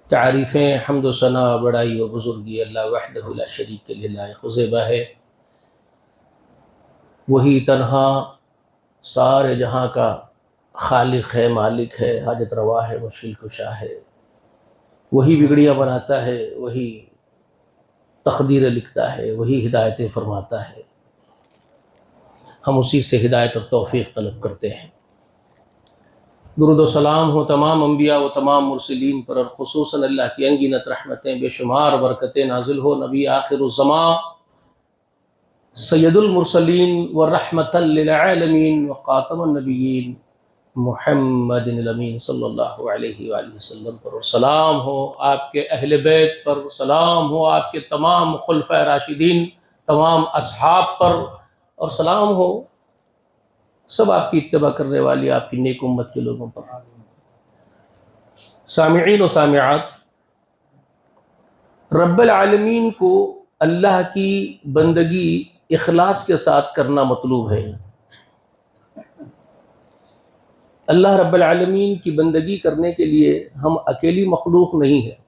تعریفیں، حمد و ثنا، بڑائی و بزرگی اللہ وحدہ لا شریک لہ لائق و زیبا ہے۔ وہی تنہا سارے جہاں کا خالق ہے، مالک ہے، حاجت روا ہے، مشکل کشا ہے۔ وہی بگڑیاں بناتا ہے، وہی تقدیر لکھتا ہے، وہی ہدایتیں فرماتا ہے۔ ہم اسی سے ہدایت اور توفیق طلب کرتے ہیں۔ درود و سلام ہو تمام انبیاء و تمام مرسلین پر، اور خصوصاً اللہ کی انگنت رحمتیں بے شمار برکتیں نازل ہو نبی آخر الزمان سید المرسلین و رحمۃ للعالمین و خاتم النبیین محمد الامین صلی اللہ علیہ وآلہ وسلم پر، اور سلام ہو آپ کے اہل بیت پر، سلام ہو آپ کے تمام خلفۂ راشدین، تمام اصحاب پر، اور سلام ہو سب آپ کی اتباع کرنے والی آپ کی نیک امت کے لوگوں پر۔ سامعین و سامعات، رب العالمین کو اللہ کی بندگی اخلاص کے ساتھ کرنا مطلوب ہے۔ اللہ رب العالمین کی بندگی کرنے کے لیے ہم اکیلی مخلوق نہیں ہیں۔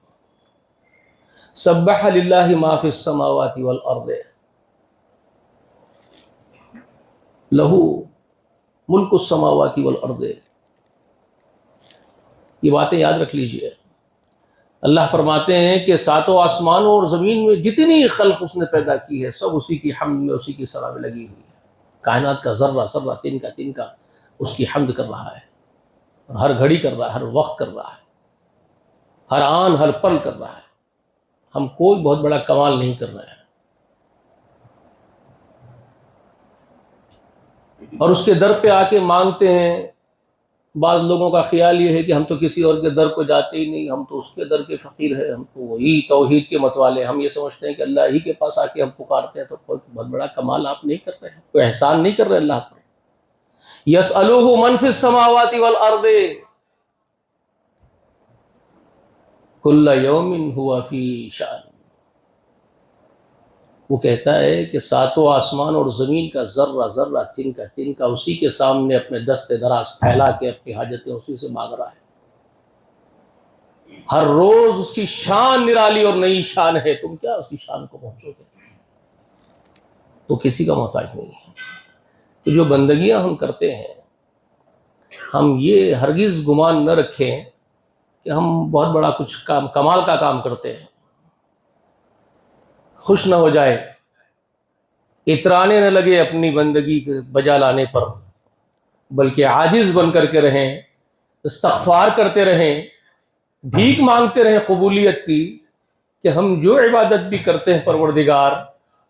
سبح للہ ما فی السماوات والارض لہ ملک السماوات والارض۔ یہ باتیں یاد رکھ لیجئے۔ اللہ فرماتے ہیں کہ ساتوں آسمانوں اور زمین میں جتنی خلق اس نے پیدا کی ہے، سب اسی کی حمد میں، اسی کی ثنا میں لگی ہوئی ہے۔ کائنات کا ذرہ ذرہ، تنکا تنکا اس کی حمد کر رہا ہے، اور ہر گھڑی کر رہا ہے، ہر وقت کر رہا ہے، ہر آن ہر پل کر رہا ہے۔ ہم کوئی بہت بڑا کمال نہیں کر رہے ہیں، اور اس کے در پہ آ کے مانگتے ہیں۔ بعض لوگوں کا خیال یہ ہے کہ ہم تو کسی اور کے در کو جاتے ہی نہیں، ہم تو اس کے در کے فقیر ہیں، ہم تو وہی توحید کے متوالے، ہم یہ سمجھتے ہیں کہ اللہ ہی کے پاس آ کے ہم پکارتے ہیں۔ تو کوئی بہت بڑا کمال آپ نہیں کر رہے ہیں، کوئی احسان نہیں کر رہے اللہ پر۔ یسألہ من فی السماوات والارض کل یوم ہوا فی شأن۔ وہ کہتا ہے کہ ساتوں آسمان اور زمین کا ذرہ ذرہ، تنکا تنکا اسی کے سامنے اپنے دست دراز پھیلا کے اپنی حاجتیں اسی سے مانگ رہا ہے۔ ہر روز اس کی شان نرالی اور نئی شان ہے، تم کیا اس کی شان کو پہنچو گے؟ تو کسی کا محتاج نہیں ہے۔ تو جو بندگیاں ہم کرتے ہیں، ہم یہ ہرگز گمان نہ رکھیں کہ ہم بہت بڑا کچھ کمال کا کام کرتے ہیں۔ خوش نہ ہو جائے، اترانے نہ لگے اپنی بندگی کے بجا لانے پر، بلکہ عاجز بن کر کے رہیں، استغفار کرتے رہیں، بھیک مانگتے رہیں قبولیت کی، کہ ہم جو عبادت بھی کرتے ہیں پروردگار،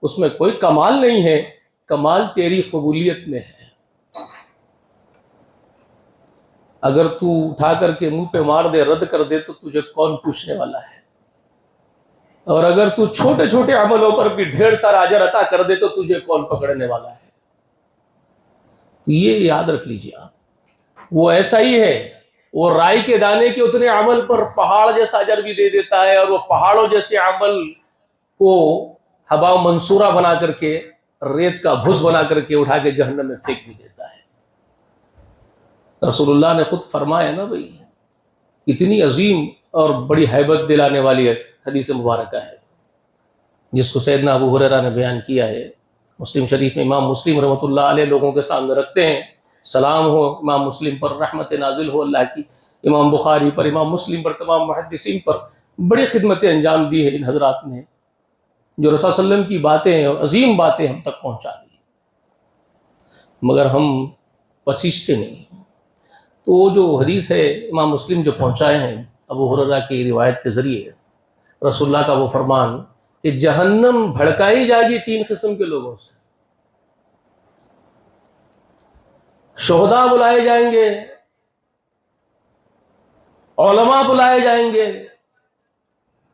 اس میں کوئی کمال نہیں ہے، کمال تیری قبولیت میں ہے۔ اگر تو اٹھا کر کے منہ پہ مار دے، رد کر دے، تو تجھے کون پوچھنے والا ہے؟ اور اگر تو چھوٹے چھوٹے عملوں پر بھی ڈھیر سارا اجر عطا کر دے، تو تجھے کون پکڑنے والا ہے؟ یہ یاد رکھ لیجیے آپ۔ وہ ایسا ہی ہے، وہ رائی کے دانے کے اتنے عمل پر پہاڑ جیسا اجر بھی دے دیتا ہے، اور وہ پہاڑوں جیسے عمل کو ہوا منصورہ بنا کر کے، ریت کا بھس بنا کر کے اٹھا کے جہنم میں پھینک بھی دیتا ہے۔ رسول اللہ نے خود فرمایا نا بھائی، اتنی عظیم اور بڑی ہیبت دلانے والی حدیث مبارکہ ہے، جس کو سیدنا ابو ہریرہ نے بیان کیا ہے۔ مسلم شریف میں امام مسلم رحمۃ اللہ علیہ لوگوں کے سامنے رکھتے ہیں۔ سلام ہو امام مسلم پر، رحمت نازل ہو اللہ کی، امام بخاری پر، امام مسلم پر، تمام محدثین پر۔ بڑی خدمتیں انجام دی ہیں ان حضرات نے، جو رسول صلی اللہ علیہ وسلم کی باتیں اور عظیم باتیں ہم تک پہنچا دی، مگر ہم پسیجتے نہیں۔ تو وہ جو حدیث ہے امام مسلم جو پہنچائے ہیں ابو ہریرہ کی روایت کے ذریعے، رسول اللہ کا وہ فرمان کہ جہنم بھڑکائی جائے گی تین قسم کے لوگوں سے۔ شہداء بلائے جائیں گے، علماء بلائے جائیں گے،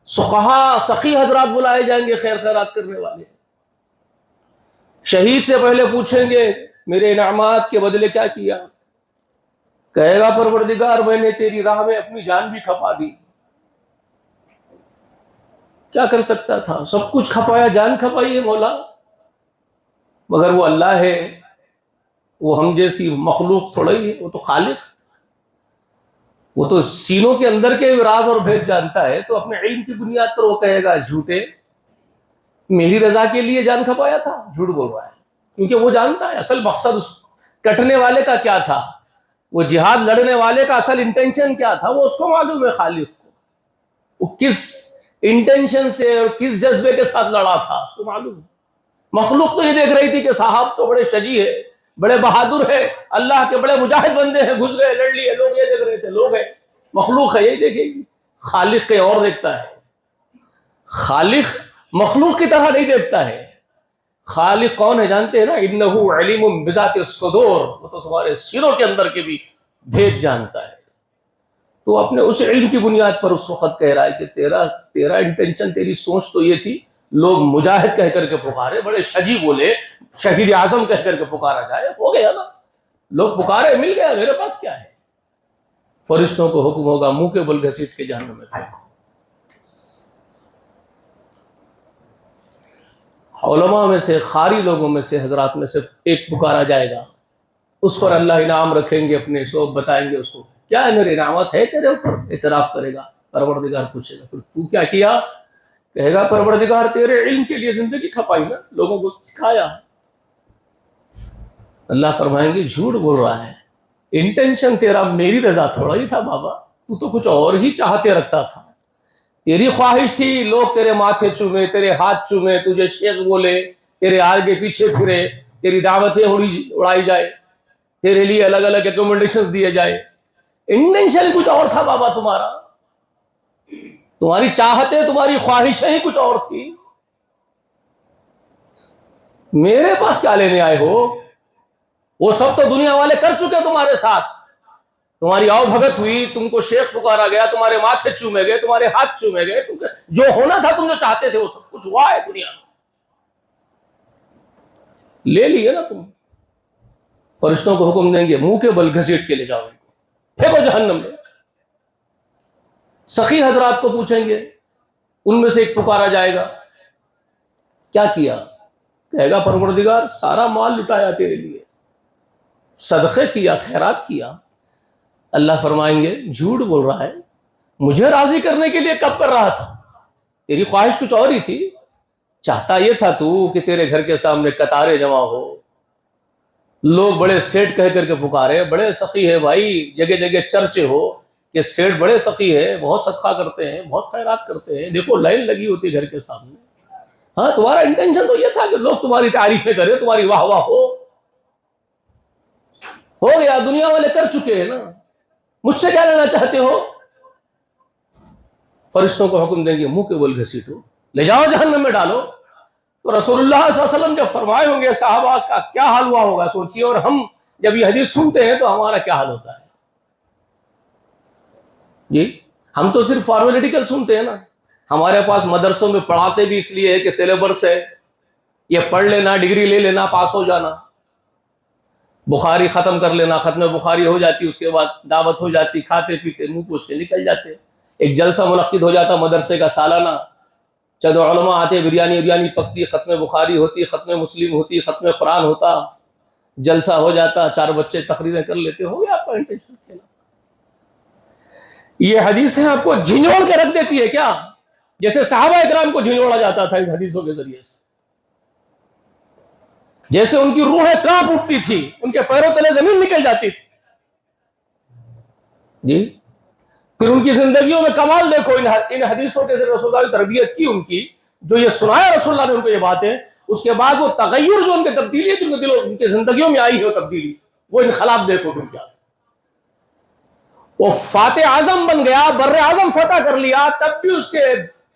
سخی حضرات بلائے جائیں گے، خیر خیرات کرنے والے۔ شہید سے پہلے پوچھیں گے میرے انعامات کے بدلے کیا کیا؟ کہے گا پروردگار میں نے تیری راہ میں اپنی جان بھی کھپا دی، کیا کر سکتا تھا؟ سب کچھ کھپایا، جان کھپائی ہے مولا۔ مگر وہ اللہ ہے، وہ ہم جیسی مخلوق تھوڑا ہی ہے، وہ تو خالق۔ وہ تو سینوں کے اندر کے راز اور بھید جانتا ہے، تو اپنے علم کی بنیاد پر وہ کہے گا جھوٹے، میری رضا کے لیے جان کھپایا تھا، جھوٹ بول رہا ہے، کیونکہ وہ جانتا ہے اصل مقصد اس کٹنے والے کا کیا تھا، وہ جہاد لڑنے والے کا اصل انٹینشن کیا تھا، وہ اس کو معلوم ہے، خالق کو وہ کس انٹینشن سے اور کس جذبے کے ساتھ لڑا تھا اس کو معلوم ہے۔ مخلوق تو یہ دیکھ رہی تھی کہ صاحب تو بڑے شجی ہے، بڑے بہادر ہے، اللہ کے بڑے مجاہد بندے ہیں، گھس گئے لڑ لیے، لوگ یہ دیکھ رہے تھے، لوگ ہیں، مخلوق ہے یہی دیکھے گی، خالق کے اور دیکھتا ہے۔ خالق مخلوق کی طرح نہیں دیکھتا ہے۔ خالق کون ہے جانتے ہیں نا؟ انہ علیم بذات الصدور، وہ تو تمہارے سینوں کے اندر کے بھی بھید جانتا ہے۔ تو اپنے اس علم کی بنیاد پر اس وقت کہہ رہا ہے کہ تیرا انٹینشن، تیری سوچ تو یہ تھی لوگ مجاہد کہہ کر کے پکارے، بڑے شجی بولے، شہید اعظم کہہ کر کے پکارا جائے، ہو گیا نا، لوگ پکارے، مل گیا، میرے پاس کیا ہے؟ فرشتوں کو حکم ہوگا منہ کے بل گھسیٹ کے جہنم میں پھینکو۔ علماء میں سے، قاری لوگوں میں سے، حضرات میں سے ایک پکارا جائے گا، اس پر اللہ انعام رکھیں گے اپنے، سو بتائیں گے اس کو کیا ہے میرے انعامات ہے تیرے اوپر، اعتراف کرے گا، پروردگار پوچھے گا پھر تو کیا کیا؟ کہے گا پروردگار تیرے علم کے لیے زندگی کھپائی نا، لوگوں کو سکھایا۔ اللہ فرمائیں گے جھوٹ بول رہا ہے، انٹینشن تیرا میری رضا تھوڑا ہی تھا بابا، تو کچھ اور ہی چاہتے رکھتا تھا، تیری خواہش تھی لوگ تیرے ماتھے چومے، تیرے ہاتھ چومے، تجھے شیخ بولے، تیرے آگے پیچھے پھرے، تیری دعوتیں اڑائی جائے، تیرے لیے الگ الگ ایکوموڈیشن دیے جائے، انٹینشن کچھ اور تھا بابا تمہارا، تمہاری چاہتیں، تمہاری خواہشیں ہی کچھ اور تھی، میرے پاس کیا لینے آئے ہو؟ وہ سب تو دنیا والے کر چکے تمہارے ساتھ، تمہاری آؤ بھگت ہوئی، تم کو شیخ پکارا گیا، تمہارے ماتھے چومے گئے، تمہارے ہاتھ چومے گئے، جو ہونا تھا، تم جو چاہتے تھے وہ سب کچھ ہوا ہے دنیا میں، لے لیے نا تم۔ فرشتوں کو حکم دیں گے منہ کے بل گھسیٹ کے لے جاؤ ان کو، پھینکو جہنم میں۔ سخی حضرات کو پوچھیں گے، ان میں سے ایک پکارا جائے گا، کیا کیا؟ کہے گا پروردگار سارا مال لٹایا تیرے لیے، صدقے کیا، خیرات کیا۔ اللہ فرمائیں گے جھوٹ بول رہا ہے، مجھے راضی کرنے کے لیے کب کر رہا تھا؟ تیری خواہش کچھ اور ہی تھی، چاہتا یہ تھا تو کہ تیرے گھر کے سامنے قطاریں جمع ہو، لوگ بڑے سیٹ کہہ کر کے پکارے، بڑے سخی ہے بھائی، جگہ جگہ چرچے ہو کہ سیٹ بڑے سخی ہے، بہت صدقہ کرتے ہیں، بہت خیرات کرتے ہیں، دیکھو لائن لگی ہوتی گھر کے سامنے۔ ہاں تمہارا انٹینشن تو یہ تھا کہ لوگ تمہاری تعریفیں کرے، تمہاری واہ واہ ہو گیا، دنیا والے کر چکے ہیں نا، مجھ سے کیا لینا چاہتے ہو؟ فرشتوں کو حکم دیں گے منہ کے بل گھسیٹو، لے جاؤ جہنم میں ڈالو۔ تو رسول اللہ صلی اللہ علیہ وسلم جب فرمائے ہوں گے صحابہ کا کیا حال ہوا ہوگا سوچیے، اور ہم جب یہ حدیث سنتے ہیں تو ہمارا کیا حال ہوتا ہے؟ جی ہم تو صرف فارمیلیٹیکل سنتے ہیں نا، ہمارے پاس مدرسوں میں پڑھاتے بھی اس لیے ہے کہ سلیبس ہے، یہ پڑھ لینا، ڈگری لے لینا، پاس ہو جانا، بخاری ختم کر لینا، ختم بخاری ہو جاتی، اس کے بعد دعوت ہو جاتی، کھاتے پیتے منہ پوچھ کے نکل جاتے، ایک جلسہ منعقد ہو جاتا مدرسے کا سالانہ، چند علماء آتے، بریانی پکتی، ختم بخاری ہوتی، ختم مسلم ہوتی، ختم قرآن ہوتا، جلسہ ہو جاتا، 4 بچے تقریریں کر لیتے، ہو گیا آپ کا انٹینشن کھیلا۔ یہ حدیثیں آپ کو جھنجھوڑ کے رکھ دیتی ہے کیا؟ جیسے صحابہ اکرام کو جھنجھوڑا جاتا تھا اس حدیثوں کے ذریعے سے، جیسے ان کی روحیں کانپ اٹھتی تھی، ان کے پیروں تلے زمین نکل جاتی تھی جی۔ پھر ان کی زندگیوں میں کمال دیکھو، ان حدیثوں کے ذریعے رسول اللہ نے تربیت کی ان کی، جو یہ سنایا رسول اللہ نے ان کو یہ باتیں، اس کے بعد وہ تغیر جو ان کے تبدیلی ہے، ان کے زندگیوں میں آئی ہے تبدیلی، وہ انقلاب دیکھو ان کیا، وہ فاتح اعظم بن گیا، بر اعظم فتح کر لیا، تب بھی اس کے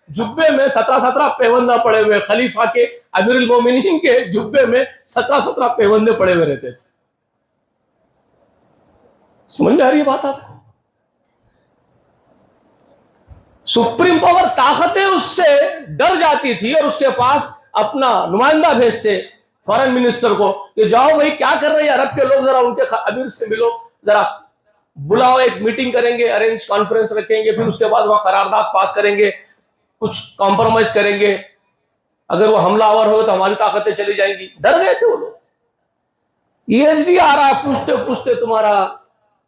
جبے میں 17 پیوندہ پڑے ہوئے، خلیفہ کے، امیر المومنین کے جبے میں 17 پیوندے پڑے ہوئے رہتے تھے۔ سمجھ میں آ رہی ہے بات آپ کو؟ سپریم پاور طاقتیں اس سے ڈر جاتی تھی اور اس کے پاس اپنا نمائندہ بھیجتے فارن منسٹر کو کہ جاؤ بھائی کیا کر رہے ہیں عرب کے لوگ، ذرا ان کے امیر سے ملو، ذرا بلاؤ، ایک میٹنگ کریں گے، ارینج کانفرنس رکھیں گے، پھر اس کے بعد وہاں قرارداد پاس کریں گے، کچھ کمپرومائز کریں گے، اگر وہ حملہ آور ہو تو ہماری طاقتیں چلی جائیں گی۔ ڈر گئے تھے وہ لوگ۔ ESD آ رہا، پوچھتے پوچھتے تمہارا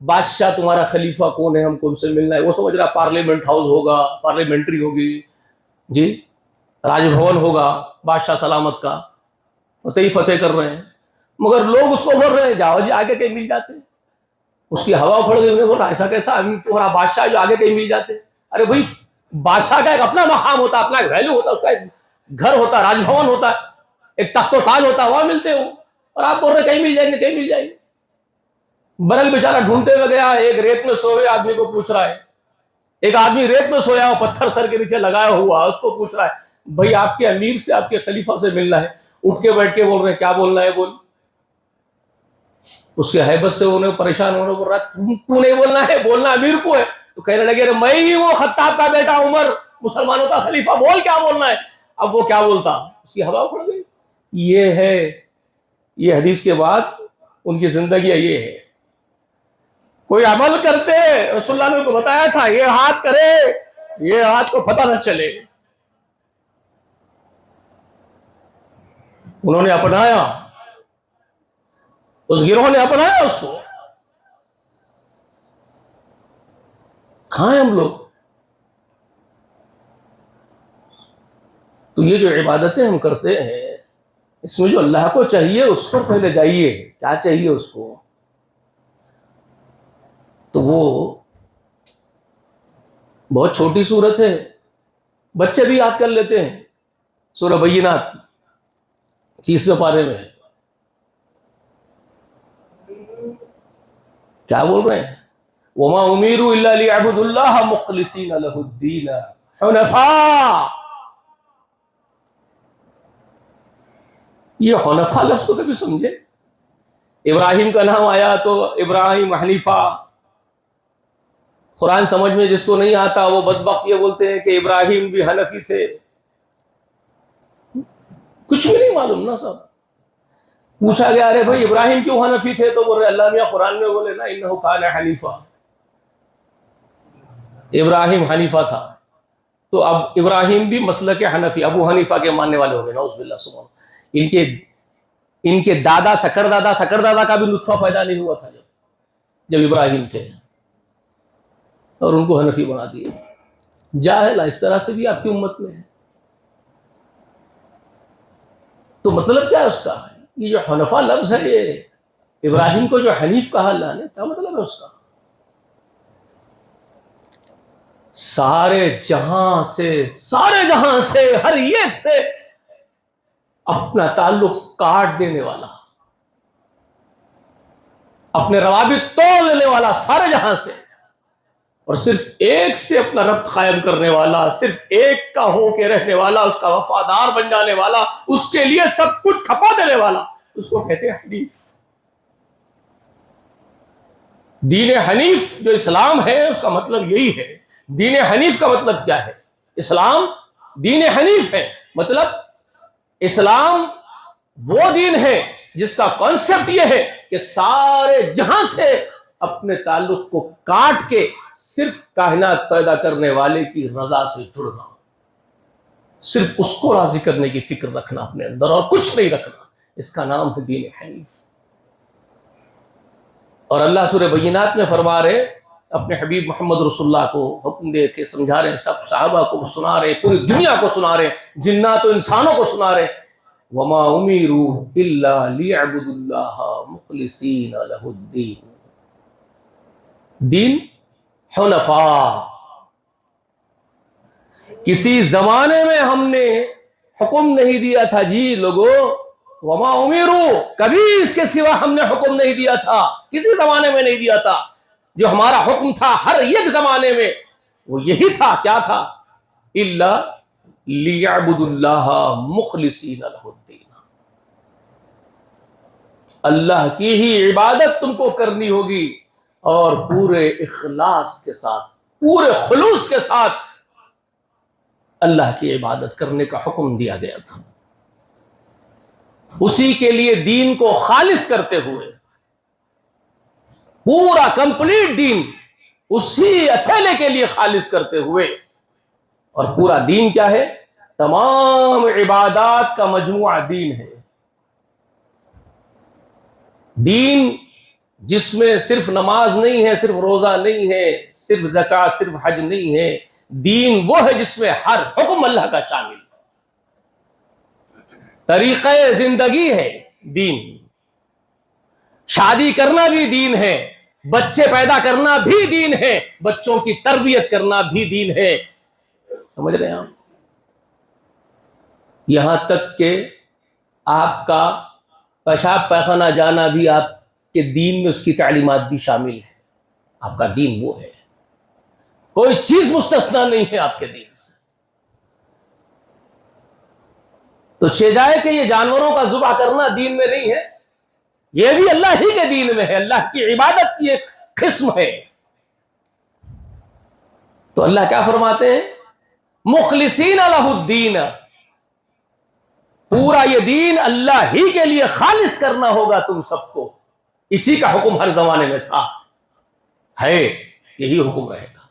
بادشاہ تمہارا خلیفہ کون ہے، ہم کون سے ملنا ہے. وہ سمجھ رہا پارلیمنٹ ہاؤس ہوگا، پارلیمنٹری ہوگی، جی راج بھون ہوگا بادشاہ سلامت کا، فتح فتح کر رہے ہیں. مگر لوگ اس کو بول رہے ہیں جاؤ جی آگے کہیں مل جاتے. اس کی ہوا پھڑ گئی، بول رہا ایسا کیسا تمہارا بادشاہ جو آگے کہیں مل جاتے. ارے بھائی بادشاہ کا ایک اپنا مقام ہوتا، اپنا ایک ویلیو ہوتا، اس کا ایک گھر ہوتا، راج بھون ہوتا، ایک تخت و تاج ہوتا، وہاں ملتے ہو. اور آپ بول رہے کہیں مل جائیں گے، کہیں مل جائیں گے. برل بیچارہ ڈھونڈتے ہوئے گیا، ایک ریت میں سوئے آدمی کو پوچھ رہا ہے. ایک آدمی ریت میں سویا ہو، پتھر سر کے نیچے لگایا ہوا، اس کو پوچھ رہا ہے بھائی آپ کے امیر سے، آپ کے خلیفہ سے ملنا ہے. اٹھ کے بیٹھ کے بول رہے ہیں کیا بولنا ہے بول. اس کے حیبت سے انہیں پریشان ہونے بول رہا ہے تو نہیں بولنا ہے، بولنا امیر کو ہے. تو کہنے لگے میں ہی وہ خطاب کا بیٹا عمر، مسلمانوں کا خلیفہ، بول کیا بولنا ہے. اب وہ کیا بولتا، اس کی ہوا اکھڑ گئی. یہ ہے، یہ حدیث کے بعد ان کی زندگی یہ ہے. کوئی عمل کرتے، رسول اللہ نے ان کو بتایا تھا یہ ہاتھ کرے، یہ ہاتھ کو پتہ نہ چلے. انہوں نے اپنایا، اس گروہ نے اپنایا اس کو. کھائیں ہم لوگ. تو یہ جو عبادتیں ہم کرتے ہیں، اس میں جو اللہ کو چاہیے اس پر پہلے جائیے. کیا چاہیے اس کو؟ تو وہ بہت چھوٹی صورت ہے، بچے بھی یاد کر لیتے ہیں. سورہ بینات 30ویں پارے میں کیا بول رہے ہیں؟ وما امروا الا ليعبدوا الله مخلصين له الدين حنفاء. یہ حنفاء لفظ کو کبھی سمجھے؟ ابراہیم کا نام آیا تو ابراہیم حنیفہ. قرآن سمجھ میں جس کو نہیں آتا وہ بدبخت یہ بولتے ہیں کہ ابراہیم بھی حنفی تھے. کچھ بھی نہیں معلوم نا صاحب. پوچھا گیا ارے بھائی ابراہیم کیوں حنفی تھے؟ تو بول رہے اللہ میاں قرآن میں بولے نا انہ کان حنیفہ، ابراہیم حنیفہ تھا. تو اب ابراہیم بھی مسلک حنفی، ابو حنیفہ کے ماننے والے ہو گئے. نعوذ باللہ سبحان. ان کے دادا سکر دادا کا بھی نطفہ پیدا نہیں ہوا تھا جب ابراہیم تھے، اور ان کو حنفی بنا دیے. جاہل اس طرح سے بھی آپ کی امت میں ہے. تو مطلب کیا ہے اس کا؟ یہ جو حنفا لفظ ہے، یہ ابراہیم کو جو حنیف کہا اللہ نے، کیا مطلب ہے اس کا؟ سارے جہاں سے ہر ایک سے اپنا تعلق کاٹ دینے والا، اپنے روابط توڑ دینے والا سارے جہاں سے، اور صرف ایک سے اپنا ربط قائم کرنے والا، صرف ایک کا ہو کے رہنے والا، اس کا وفادار بن جانے والا، اس کے لیے سب کچھ کھپا دینے والا، اس کو کہتے ہیں حنیف. دین حنیف جو اسلام ہے اس کا مطلب یہی ہے. دین حنیف کا مطلب کیا ہے؟ اسلام دین حنیف ہے، مطلب اسلام وہ دین ہے جس کا کانسیپٹ یہ ہے کہ سارے جہاں سے اپنے تعلق کو کاٹ کے صرف کائنات پیدا کرنے والے کی رضا سے جڑنا، صرف اس کو راضی کرنے کی فکر رکھنا اپنے اندر، اور کچھ نہیں رکھنا. اس کا نام ہے دین حنیف. اور اللہ سورہ بینات میں فرما رہے، اپنے حبیب محمد رسول اللہ کو حکم دے کے سمجھا رہے ہیں، سب صحابہ کو سنا رہے، پوری دنیا کو سنا رہے، جنات و انسانوں کو سنا رہے. وما امروا الا ليعبدوا الله مخلصين له الدين. دین حنفاء. کسی زمانے میں ہم نے حکم نہیں دیا تھا جی لوگوں، وما امروا، کبھی اس کے سوا ہم نے حکم نہیں دیا تھا، کسی زمانے میں نہیں دیا تھا. جو ہمارا حکم تھا ہر ایک زمانے میں وہ یہی تھا. کیا تھا؟ الا لیعبدوا اللہ مخلصین لہ الدین. اللہ کی ہی عبادت تم کو کرنی ہوگی، اور پورے اخلاص کے ساتھ، پورے خلوص کے ساتھ اللہ کی عبادت کرنے کا حکم دیا گیا تھا. اسی کے لیے دین کو خالص کرتے ہوئے، پورا کمپلیٹ دین اسی اکیلے کے لیے خالص کرتے ہوئے. اور پورا دین کیا ہے؟ تمام عبادات کا مجموعہ دین ہے. دین جس میں صرف نماز نہیں ہے، صرف روزہ نہیں ہے، صرف زکوٰۃ، صرف حج نہیں ہے. دین وہ ہے جس میں ہر حکم اللہ کا شامل، طریقہ زندگی ہے دین. شادی کرنا بھی دین ہے، بچے پیدا کرنا بھی دین ہے، بچوں کی تربیت کرنا بھی دین ہے. سمجھ رہے ہیں آپ؟ یہاں تک کہ آپ کا پیشاب پیخانہ جانا بھی آپ کے دین میں اس کی تعلیمات بھی شامل ہے. آپ کا دین وہ ہے، کوئی چیز مستثنا نہیں ہے آپ کے دین سے. تو جائے کہ یہ جانوروں کا ذبح کرنا دین میں نہیں ہے، یہ بھی اللہ ہی کے دین میں ہے، اللہ کی عبادت کی ایک قسم ہے. تو اللہ کیا فرماتے ہیں؟ مخلصین لہ الدین، پورا یہ دین اللہ ہی کے لیے خالص کرنا ہوگا تم سب کو. اسی کا حکم ہر زمانے میں تھا، ہے، یہی حکم رہے گا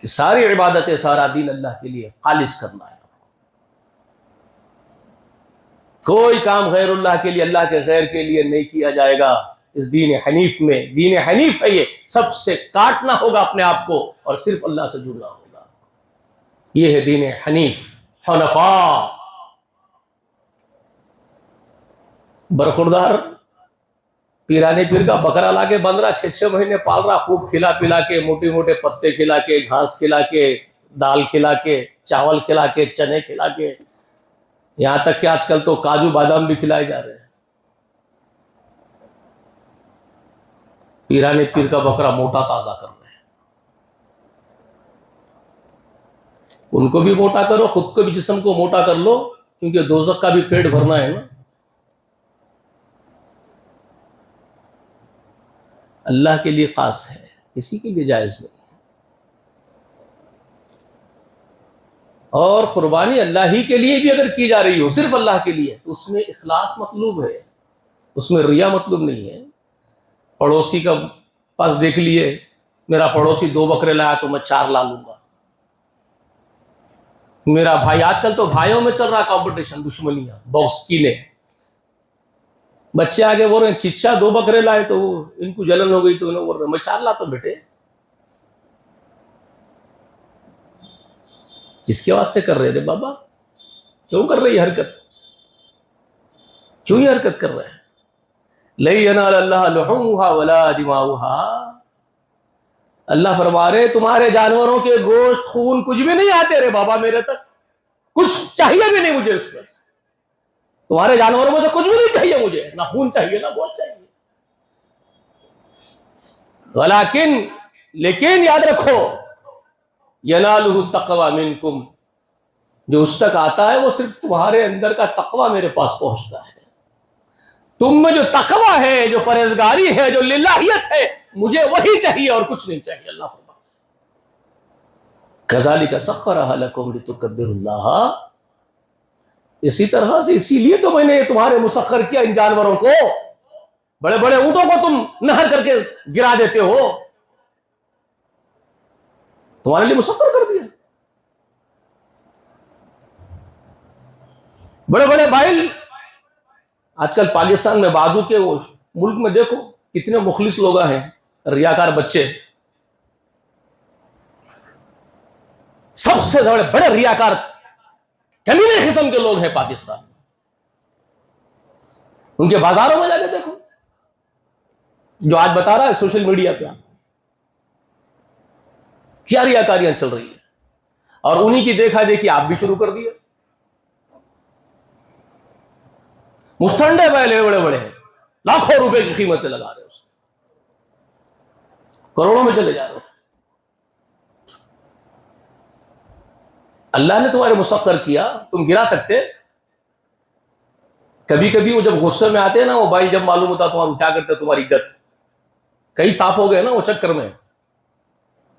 کہ ساری عبادتیں، سارا دین اللہ کے لیے خالص کرنا ہے. کوئی کام غیر اللہ کے لیے، اللہ کے غیر کے لیے نہیں کیا جائے گا. اس دین حنیف میں، دین حنیف ہے یہ، سب سے کاٹنا ہوگا اپنے آپ کو اور صرف اللہ سے جڑنا ہوگا. یہ ہے دین حنیف، حنفاء. برخوردار پیرانے پیر کا بکرا لا کے بندرا 6 مہینے پال رہا، خوب کھلا پلا کے، موٹے موٹے پتے کھلا کے، گھاس کھلا کے، دال کھلا کے، چاول کھلا کے، چنے کھلا کے، یہاں تک کہ آج کل تو کاجو بادام بھی کھلائے جا رہے ہیں. پیرانے پیر کا بکرا موٹا تازہ کر رہے ہیں. ان کو بھی موٹا کرو، خود کو بھی، جسم کو موٹا کر لو، کیونکہ دوزخ کا بھی پیٹ بھرنا ہے نا. اللہ کے لیے خاص ہے، کسی کے لیے جائز نہیں. اور قربانی اللہ ہی کے لیے بھی اگر کی جا رہی ہو، صرف اللہ کے لیے، تو اس میں اخلاص مطلوب ہے، اس میں ریا مطلوب نہیں ہے. پڑوسی کا پاس دیکھ لیے، میرا پڑوسی 2 بکرے لایا تو میں 4 لا لوں گا. میرا بھائی، آج کل تو بھائیوں میں چل رہا کمپٹیشن، دشمنیاں، باکس کیلے. بچے آگے بول رہے ہیں چچا 2 بکرے لائے تو ان کو جلن ہو گئی، تو انہوں بول رہے ہیں میں 4 لاتا ہوں بیٹے. کس کے واسطے کر رہے تھے بابا؟ کیوں کر رہی حرکت؟ کیوں یہ حرکت کر رہے ہیں؟ لَن يَنَالَ اللَّهَ لُحُومُهَا وَلَا دِمَاؤُهَا. اللہ فرما رہے تمہارے جانوروں کے گوشت، خون کچھ بھی نہیں آتے رے بابا میرے تک، کچھ چاہیے بھی نہیں مجھے. اس میں تمہارے جانوروں میں سے کچھ بھی نہیں چاہیے مجھے، نہ خون چاہیے نہ گوشت چاہیے. لیکن یاد رکھو، يَنَالُهُ التَّقْوَى مِنْكُمْ، جو اس تک آتا ہے وہ صرف تمہارے اندر کا تقوی میرے پاس پہنچتا ہے. تم میں جو تقوی ہے، جو پرہیزگاری ہے، جو للہیت ہے، مجھے وہی چاہیے اور کچھ نہیں چاہیے. اللہ فرماتا ہے كَذَلِكَ سَخَّرَهَا لَكُمْ لِتُكَبِّرُوا اللَّهَ. اسی طرح سے، اسی لیے تو میں نے تمہارے مسخر کیا ان جانوروں کو. بڑے بڑے اونٹوں کو تم نہر کر کے گرا دیتے ہو، تمہارے لیے مسخر کر دیا. بڑے بڑے بائل آج کل پاکستان میں، بازو کے ملک میں دیکھو کتنے مخلص لوگ ہیں، ریاکار بچے. سب سے بڑے ریاکار کمینے قسم کے لوگ ہیں پاکستان میں. ان کے بازاروں میں جا کے دیکھو، جو آج بتا رہا ہے سوشل میڈیا پہ، کیا ریاکاریاں چل رہی ہیں. اور انہی کی دیکھا دیکھی آپ بھی شروع کر دیے. مستنڈے پہلے بڑے بڑے ہیں، لاکھوں روپے کی قیمتیں لگا رہے ہیں، اس کروڑوں میں چلے جا رہے ہیں. اللہ نے تمہارے مسخر کیا، تم گرا سکتے. کبھی کبھی وہ جب غصے میں آتے ہیں نا، وہ بھائی جب معلوم ہوتا تو ہم کیا کرتے، تمہاری گت کئی صاف ہو گئے نا وہ چکر میں،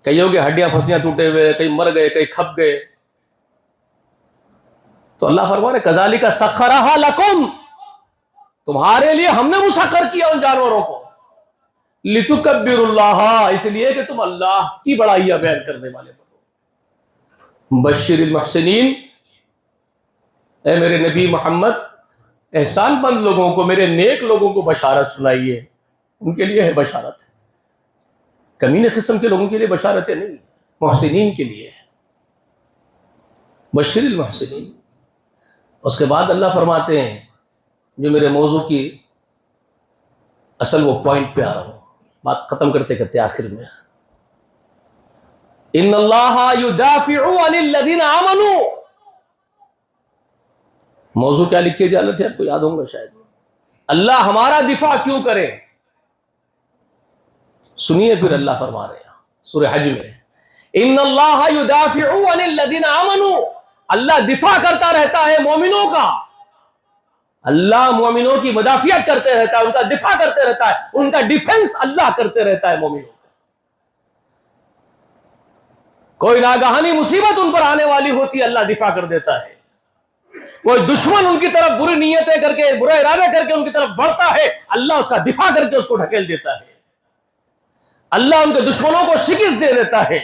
کئیوں کے ہڈیاں پھسیاں ٹوٹے ہوئے، کئی مر گئے، کئی کھپ گئے. تو اللہ فرما رہے كَذَلِكَ سَخَّرَهَا لَكُمْ، تمہارے لیے ہم نے مسخر کیا ان جانوروں کو. لِتُكَبِّرُوا اللَّهَ، اس لیے کہ تم اللہ کی بڑائیاں بیان کرنے والے بنو. بشر المحسنین، اے میرے نبی محمد، احسان مند لوگوں کو، میرے نیک لوگوں کو بشارت سنائیے، ان کے لیے ہے بشارت، کمینے قسم کے لوگوں کے لیے بشارتیں نہیں، محسنین کے لیے بشر المحسنین۔ اس کے بعد اللہ فرماتے ہیں، جو میرے موضوع کی اصل وہ پوائنٹ پہ آ رہا ہوں، بات ختم کرتے کرتے آخر میں، ان اللہ یدافع عن الذین آمنوا۔ موضوع کیا لکھ کے جانا تھے آپ کو یاد ہوں گا شاید، اللہ ہمارا دفاع کیوں کرے؟ سنیے پھر اللہ فرما رہے ہیں سورہ حج میں، ان اللہ یدافع عن الذین آمنوا، اللہ دفاع کرتا رہتا ہے مومنوں کا، اللہ مومنوں کی مدافعت کرتے رہتا ہے، ان کا دفاع کرتے رہتا ہے، ان کا ڈیفنس اللہ کرتے رہتا ہے مومنوں کا۔ کوئی ناگہانی مصیبت ان پر آنے والی ہوتی ہے، اللہ دفاع کر دیتا ہے۔ کوئی دشمن ان کی طرف بری نیتیں کر کے، برا ارادہ کر کے ان کی طرف بڑھتا ہے، اللہ اس کا دفاع کر کے اس کو ڈھکیل دیتا ہے، اللہ ان کے دشمنوں کو شکست دے دیتا ہے،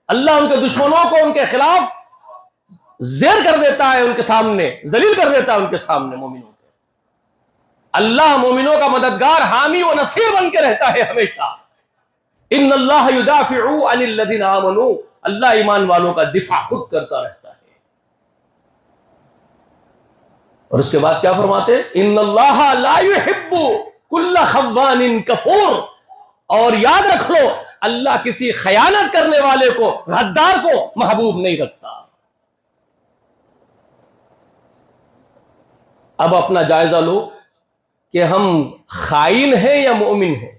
اللہ ان کے دشمنوں کو ان کے خلاف زیر کر دیتا ہے، ان کے سامنے ذلیل کر دیتا ہے، ان کے سامنے مومنوں کے۔ اللہ مومنوں کا مددگار، حامی و نصیر بن کے رہتا ہے ہمیشہ۔ ان اللہ یدافع عن الذین آمنوا، اللہ ایمان والوں کا دفاع خود کرتا رہتا ہے۔ اور اس کے بعد کیا فرماتے ہیں؟ ان اللہ لا يحب کل خوان کفور، اور یاد رکھ لو اللہ کسی خیانت کرنے والے کو، غدار کو محبوب نہیں رکھتا۔ اب اپنا جائزہ لو کہ ہم خائن ہیں یا مومن ہیں،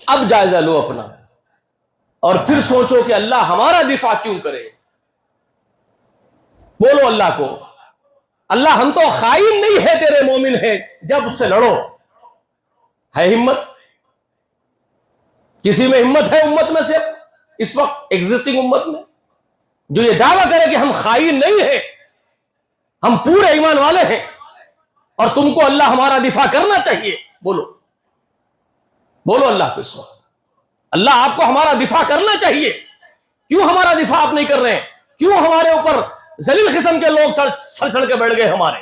اب جائزہ لو اپنا، اور پھر سوچو کہ اللہ ہمارا دفاع کیوں کرے۔ بولو اللہ کو، اللہ ہم تو خائن نہیں ہے تیرے، مومن ہے، جب اس سے لڑو۔ ہے ہمت؟ کسی میں ہمت ہے امت میں سے اس وقت ایگزسٹنگ امت میں جو یہ دعویٰ کرے کہ ہم خائن نہیں ہیں، ہم پورے ایمان والے ہیں، اور تم کو اللہ ہمارا دفاع کرنا چاہیے؟ بولو، بولو اللہ کو اس وقت، اللہ آپ کو ہمارا دفاع کرنا چاہیے، کیوں ہمارا دفاع آپ نہیں کر رہے ہیں؟ کیوں ہمارے اوپر ذلیل قسم کے لوگ سر چڑھ کے بیٹھ گئے، ہمارے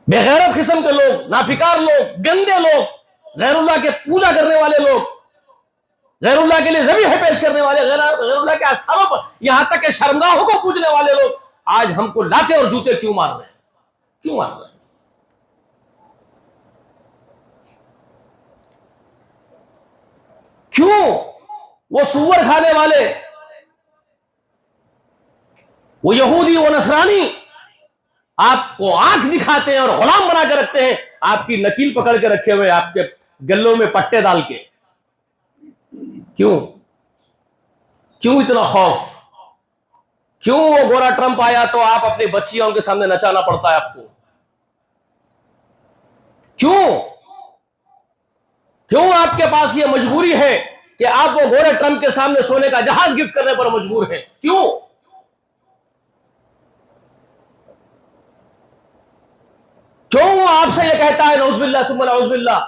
بے غیرت قسم کے لوگ، نافکار لوگ، گندے لوگ، غیر اللہ کے پوجا کرنے والے لوگ، غیر اللہ کے لیے ذبیحہ پیش کرنے والے، غیر اللہ کے آستھانوں پر، یہاں تک کہ شرمگاہوں کو پوجنے والے لوگ آج ہم کو لاتے اور جوتے کیوں مار رہے ہیں؟ کیوں مار رہے ہیں؟ کیوں وہ سور کھانے والے، وہ یہودی، وہ نصرانی آپ کو آنکھ دکھاتے ہیں اور غلام بنا کے رکھتے ہیں، آپ کی نکیل پکڑ کے رکھے ہوئے، آپ کے گلوں میں پٹے ڈال کے؟ کیوں کیوں اتنا خوف؟ کیوں وہ گورا ٹرمپ آیا تو آپ اپنی بچیوں کے سامنے نچانا پڑتا ہے آپ کو؟ کیوں آپ کے پاس یہ مجبوری ہے کہ آپ وہ گورے ٹرمپ کے سامنے سونے کا جہاز گفٹ کرنے پر مجبور ہیں؟ کیوں وہ آپ سے یہ کہتا ہے نعوذ باللہ ثم نعوذ باللہ،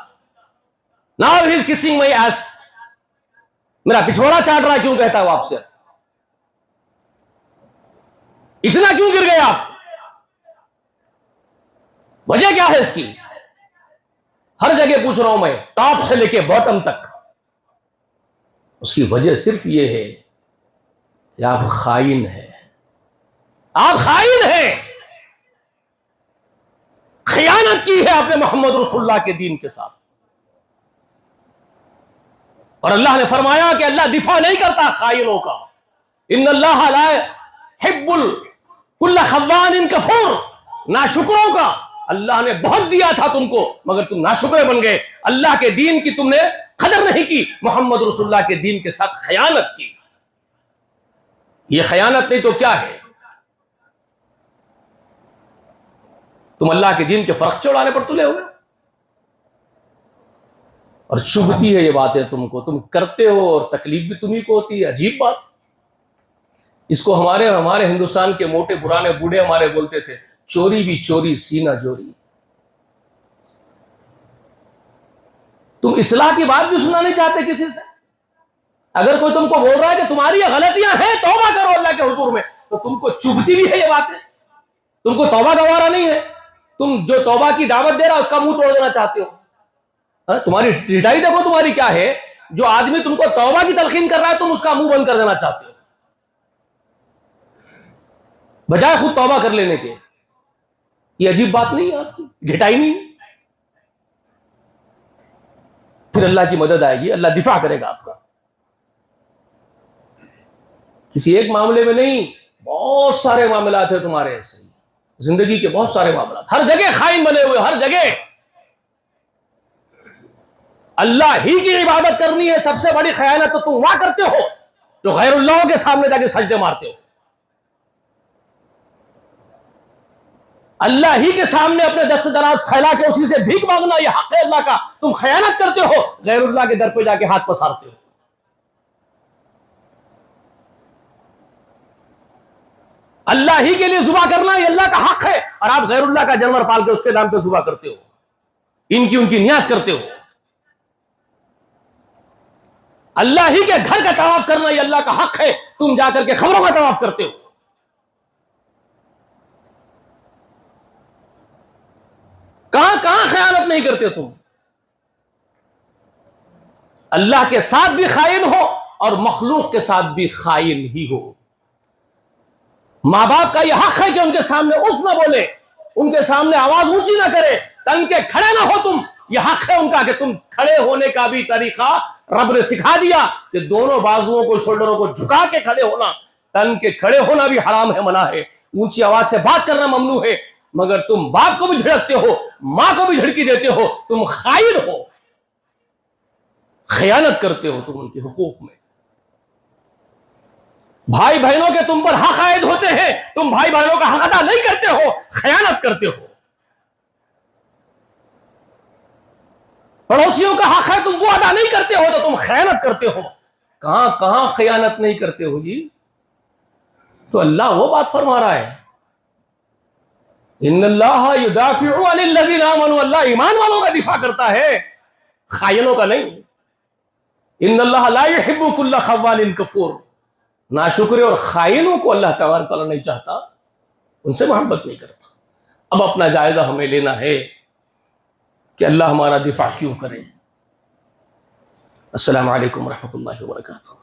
now he is kissing my ass، میرا پچھوڑا چاٹ رہا ہے، کیوں کہتا ہے وہ آپ سے؟ اتنا کیوں گر گئے آپ؟ وجہ کیا ہے اس کی؟ ہر جگہ پوچھ رہا ہوں میں، ٹاپ سے لے کے باٹم تک، اس کی وجہ صرف یہ ہے کہ آپ خائن ہیں، آپ خائن ہیں، خیانت کی ہے آپ نے محمد رسول اللہ کے دین کے ساتھ۔ اور اللہ نے فرمایا کہ اللہ دفاع نہیں کرتا خائنوں کا، ان اللہ لا يحب کل خوان کفور، ناشکروں کا اللہ نے بہت دیا تھا تم کو، مگر تم ناشکرے بن گئے، اللہ کے دین کی تم نے قدر نہیں کی، محمد رسول اللہ کے دین کے ساتھ خیانت کی۔ یہ خیانت نہیں تو کیا ہے؟ تم اللہ کے دین کے فرق چڑھانے پر تلے ہوئے، اور چبھتی ہے یہ باتیں تم کو، تم کرتے ہو اور تکلیف بھی تمہیں کو ہوتی ہے۔ عجیب بات، اس کو ہمارے ہندوستان کے موٹے پرانے بوڑھے ہمارے بولتے تھے، چوری بھی چوری سینہ جوری۔ تم اصلاح کی بات بھی سننا نہیں چاہتے کسی سے؟ اگر کوئی تم کو بول رہا ہے کہ تمہاری غلطیاں ہیں، توبہ کرو اللہ کے حضور میں، تو تم کو چبھتی بھی ہے یہ باتیں؟ تم کو توبہ گوارا نہیں ہے؟ تم جو توبہ کی دعوت دے رہا اس کا منہ توڑ دینا چاہتے ہو؟ تمہاری ڈٹائی دیکھو تمہاری کیا ہے. جو آدمی تم کو توبہ کی تلقین کر رہا ہے تم اس کا منہ بند کر دینا چاہتے ہو بجائے خود توبہ کر لینے کے. یہ عجیب بات نہیں ہے آپ کی؟ ڈٹائی نہیں. پھر اللہ کی مدد آئے گی, اللہ دفاع کرے گا آپ کا. کسی ایک معاملے میں نہیں, بہت سارے معاملات ہیں تمہارے ایسے, زندگی کے بہت سارے معاملات, ہر جگہ خائن بنے ہوئے, ہر جگہ. اللہ ہی کی عبادت کرنی ہے, سب سے بڑی خیانت تو تم وہاں کرتے ہو جو غیر اللہ کے سامنے جا کے سجدے مارتے ہو. اللہ ہی کے سامنے اپنے دست دراز پھیلا کے اسی سے بھیک مانگنا یہ حق ہے اللہ کا, تم خیانت کرتے ہو, غیر اللہ کے در پہ جا کے ہاتھ پسارتے ہو. اللہ ہی کے لیے ذبح کرنا یہ اللہ کا حق ہے, اور آپ غیر اللہ کا جانور پال کے اس کے نام پہ ذبح کرتے ہو, ان کی نیاز کرتے ہو. اللہ ہی کے گھر کا طواف کرنا یہ اللہ کا حق ہے, تم جا کر کے خبروں کا طواف کرتے ہو. کہاں کہاں خیانت نہیں کرتے تم. اللہ کے ساتھ بھی خائن ہو اور مخلوق کے ساتھ بھی خائن ہی ہو. ماں باپ کا یہ حق ہے کہ ان کے سامنے اس نہ بولے, ان کے سامنے آواز اونچی نہ کرے, تن کے کھڑے نہ ہو تم. یہ حق ہے ان کا کہ تم کھڑے ہونے کا بھی طریقہ رب نے سکھا دیا کہ دونوں بازوؤں کو, شولڈروں کو جھکا کے کھڑے ہونا. تن کے کھڑے ہونا بھی حرام ہے, منع ہے. اونچی آواز سے بات کرنا ممنوع ہے, مگر تم باپ کو بھی جھڑکتے ہو, ماں کو بھی جھڑکی دیتے ہو, تم خائن ہو, خیانت کرتے ہو تم ان کے حقوق میں. بھائی بہنوں کے تم پر حق عائد ہوتے ہیں, تم بھائی بہنوں کا حق ادا نہیں کرتے ہو, خیانت کرتے ہو. پڑوسیوں کا حق ہے تم وہ ادا نہیں کرتے ہو تو تم خیانت کرتے ہو. کہاں کہاں خیانت نہیں کرتے ہو جی. تو اللہ وہ بات فرما رہا ہے, ان اللہ یدافع عن الذین آمنوا, اللہ ایمان والوں کا دفاع کرتا ہے, خائنوں کا نہیں. ان اللہ لا يحب كل خوان کفور, ناشکرے اور خائنوں کو اللہ تعالیٰ نہیں چاہتا, ان سے محبت نہیں کرتا. اب اپنا جائزہ ہمیں لینا ہے کہ اللہ ہمارا دفاع کیوں کرے. السلام علیکم ورحمۃ اللہ وبرکاتہ.